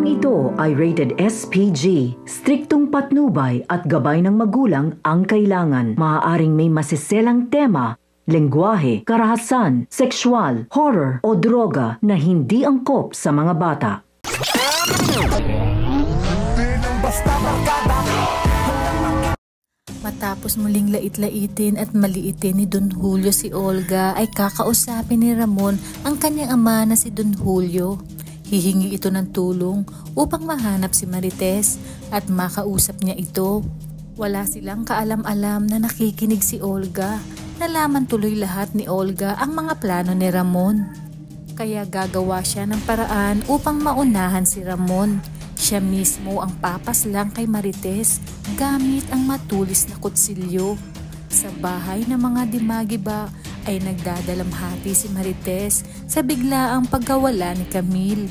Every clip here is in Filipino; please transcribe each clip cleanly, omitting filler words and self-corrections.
Programang ito ay rated SPG. Striktong patnubay at gabay ng magulang ang kailangan. Maaaring may masiselang tema, lengguwahe, karahasan, sexual, horror o droga na hindi angkop sa mga bata. Matapos muling lait-laitin at maliitin ni Don Julio si Olga, ay kakausapin ni Ramon ang kanyang ama na si Don Julio. Hihingi ito ng tulong upang mahanap si Marites at makausap niya ito. Wala silang kaalam-alam na nakikinig si Olga. Nalaman tuloy lahat ni Olga ang mga plano ni Ramon. Kaya gagawa siya ng paraan upang maunahan si Ramon. Siya mismo ang papaslang kay Marites gamit ang matulis na kutsilyo. Sa bahay ng mga Dimagiba ay nagdadalamhati si Marites sa biglaang pagkawala ni Camille.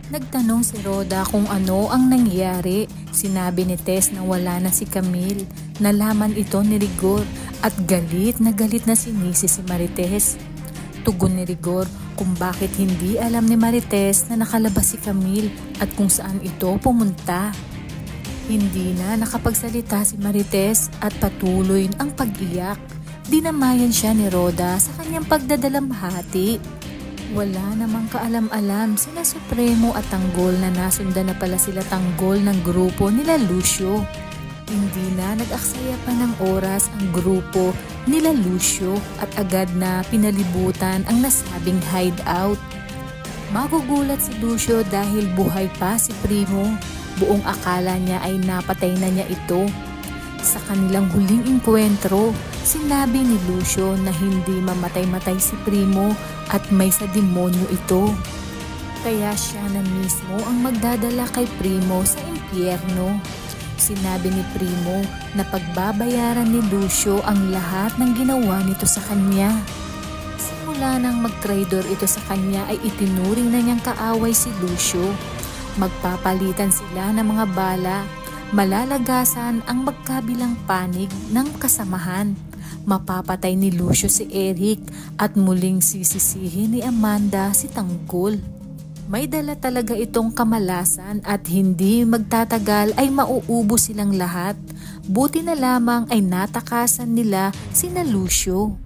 Nagtanong si Rhoda kung ano ang nangyari. Sinabi ni Tess na wala na si Camille. Nalaman ito ni Rigor at galit na sinisi si Marites. Tugon ni Rigor kung bakit hindi alam ni Marites na nakalabas si Camille at kung saan ito pumunta. Hindi na nakapagsalita si Marites at patuloy ang pag-iyak. Dinamayan siya ni Rhoda sa kanyang pagdadalamhati. Wala namang kaalam-alam sina Supremo at Tanggol na nasundan na pala sila Tanggol ng grupo nila Lucio. Hindi na nag-aksaya pa ng oras ang grupo nila Lucio at agad na pinalibutan ang nasabing hideout. Magugulat si Lucio dahil buhay pa si Primo. Buong akala niya ay napatay na niya ito. Sa kanilang huling engkwentro, sinabi ni Lucio na hindi mamatay-matay si Primo at may sa demonyo ito. Kaya siya na mismo ang magdadala kay Primo sa impyerno. Sinabi ni Primo na pagbabayaran ni Lucio ang lahat ng ginawa nito sa kanya. Simula nang mag-traidor ito sa kanya ay itinuring na niyang kaaway si Lucio. Magpapalitan sila ng mga bala. Malalagasan ang magkabilang panig ng kasamahan. Mapapatay ni Lucio si Eric at muling sisisihin ni Amanda si Tanggol. May dala talaga itong kamalasan at hindi magtatagal ay mauubos silang lahat. Buti na lamang ay natakasan nila sina Lucio.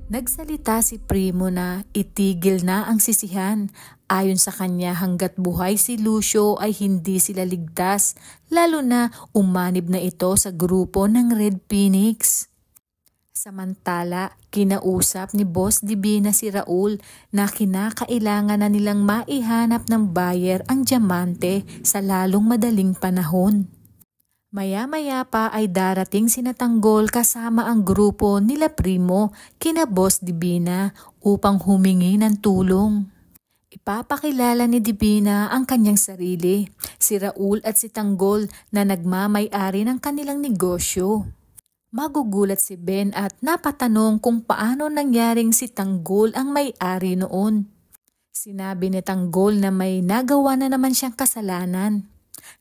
Nagsalita si Primo na itigil na ang sisihan. Ayon sa kanya, hanggat buhay si Lucio ay hindi sila ligtas, lalo na umanib na ito sa grupo ng Red Phoenix. Samantala, kinausap ni Boss Divina si Raul na kinakailangan na nilang maihanap ng buyer ang diamante sa lalong madaling panahon. Maya-maya pa ay darating sina Tanggol kasama ang grupo nila Primo kina Boss Divina upang humingi ng tulong. Ipapakilala ni Divina ang kanyang sarili, si Raul at si Tanggol na nagmamay-ari ng kanilang negosyo. Magugulat si Ben at napatanong kung paano nangyaring si Tanggol ang may-ari noon. Sinabi ni Tanggol na may nagawa na naman siyang kasalanan.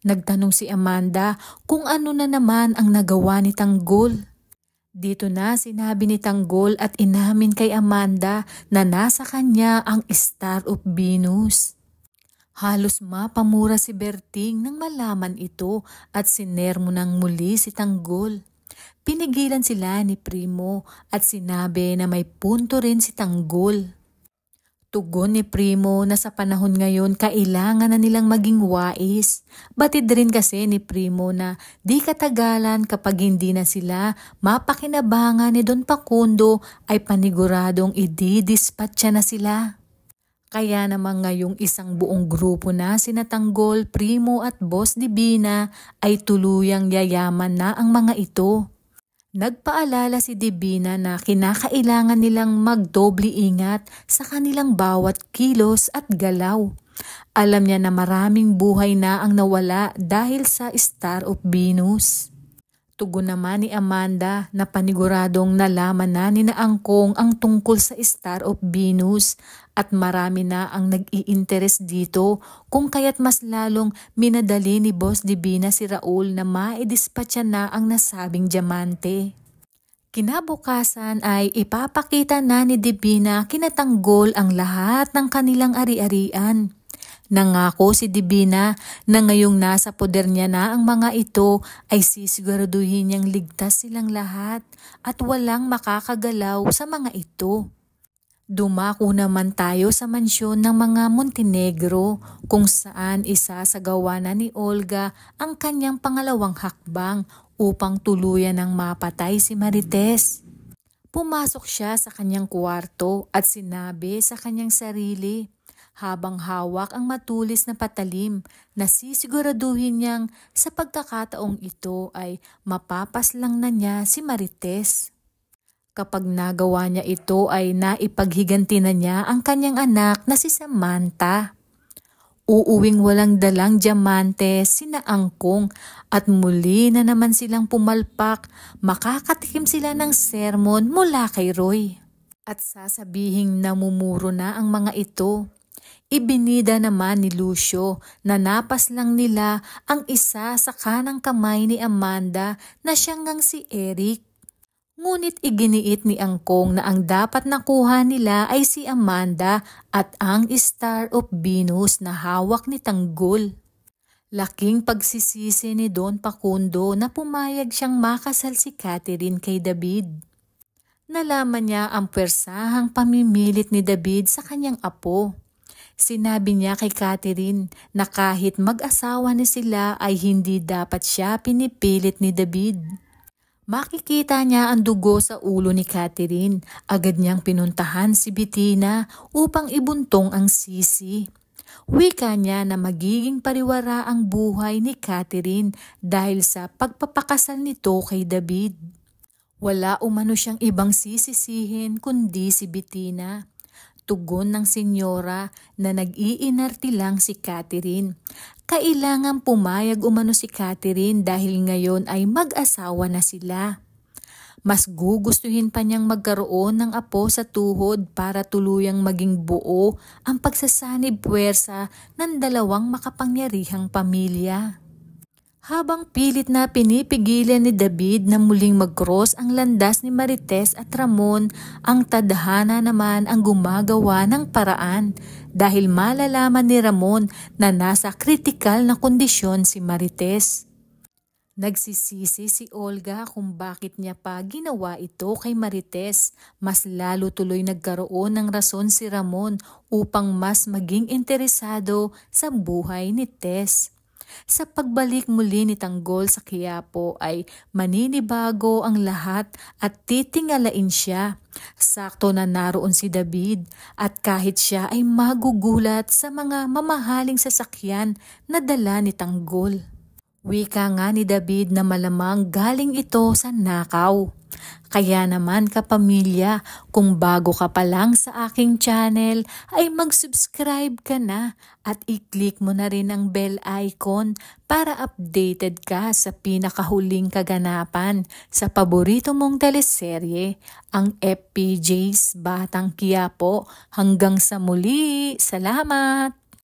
Nagtanong si Amanda kung ano na naman ang nagawa ni Tanggol. Dito na sinabi ni Tanggol at inamin kay Amanda na nasa kanya ang Star of Venus. Halos mapamura si Berting nang malaman ito at sinermo ng muli si Tanggol. Pinigilan sila ni Primo at sinabi na may punto rin si Tanggol. Tugon ni Primo na sa panahon ngayon kailangan na nilang maging wais. Batid rin kasi ni Primo na di katagalan kapag hindi na sila mapakinabangan ni Don Facundo ay paniguradong ididispatcha na sila. Kaya naman ngayong isang buong grupo na sina Tanggol, Primo at Boss Divina ay tuluyang yayaman na ang mga ito. Nagpaalala si Divina na kinakailangan nilang magdoble ingat sa kanilang bawat kilos at galaw. Alam niya na maraming buhay na ang nawala dahil sa Star of Venus. Tugon naman ni Amanda na paniguradong nalaman na ni Angkong ang tungkol sa Star of Venus at marami na ang nag-i-interest dito kung kaya't mas lalong minadali ni Boss Divina si Raul na maidispatcha na ang nasabing diamante. Kinabukasan ay ipapakita na ni Divina kina Tanggol ang lahat ng kanilang ari-arian. Nangako si Divina na ngayong nasa poder niya na ang mga ito ay sisiguraduhin niyang ligtas silang lahat at walang makakagalaw sa mga ito. Dumako naman tayo sa mansyon ng mga Montenegro kung saan isasagawa na ni Olga ang kanyang pangalawang hakbang upang tuluyan ng mapatay si Marites. Pumasok siya sa kanyang kwarto at sinabi sa kanyang sarili habang hawak ang matulis na patalim na sisiguraduhin niyang sa pagkakataong ito ay mapapaslang na niya si Marites. Kapag nagawa niya ito ay naipaghiganti na niya ang kanyang anak na si Samantha. Uuwing walang dalang diamante sina Angkong at muli na naman silang pumalpak, makakatikim sila ng sermon mula kay Roy. At sasabihing namumuro na ang mga ito. Ibinida naman ni Lucio na napas lang nila ang isa sa kanang kamay ni Amanda na siyang ngang si Eric. Ngunit iginiit ni Angkong na ang dapat nakuha nila ay si Amanda at ang Star of Venus na hawak ni Tanggol. Laking pagsisisi ni Don Facundo na pumayag siyang makasal si Catherine kay David. Nalaman niya ang pwersahang pamimilit ni David sa kanyang apo. Sinabi niya kay Catherine na kahit mag-asawa na sila ay hindi dapat siya pinipilit ni David. Makikita niya ang dugo sa ulo ni Catherine. Agad niyang pinuntahan si Bettina upang ibuntong ang sisi. Wika niya na magiging pariwara ang buhay ni Catherine dahil sa pagpapakasal nito kay David. Wala umano siyang ibang sisisihin kundi si Bettina. Tugon ng senyora na nag-iinarte lang si Catherine. Kailangan pumayag umano si Catherine dahil ngayon ay mag-asawa na sila. Mas gugustuhin pa niyang magkaroon ng apo sa tuhod para tuluyang maging buo ang pagsasanib puwersa ng dalawang makapangyarihang pamilya. Habang pilit na pinipigilan ni David na muling mag-cross ang landas ni Marites at Ramon, ang tadhana naman ang gumagawa ng paraan dahil malalaman ni Ramon na nasa kritikal na kondisyon si Marites. Nagsisisi si Olga kung bakit niya pa ginawa ito kay Marites. Mas lalo tuloy nagkaroon ng rason si Ramon upang mas maging interesado sa buhay ni Tess. Sa pagbalik muli ni Tanggol sa Quiapo ay maninibago ang lahat at titingalain siya. Sakto na naroon si David at kahit siya ay magugulat sa mga mamahaling sasakyan na dala ni Tanggol. Wika nga ni David na malamang galing ito sa nakaw. Kaya naman kapamilya, kung bago ka pa lang sa aking channel ay mag-subscribe ka na at i-click mo na rin ang bell icon para updated ka sa pinakahuling kaganapan sa paborito mong teleserye, ang FPJ's Batang Quiapo. Hanggang sa muli, salamat!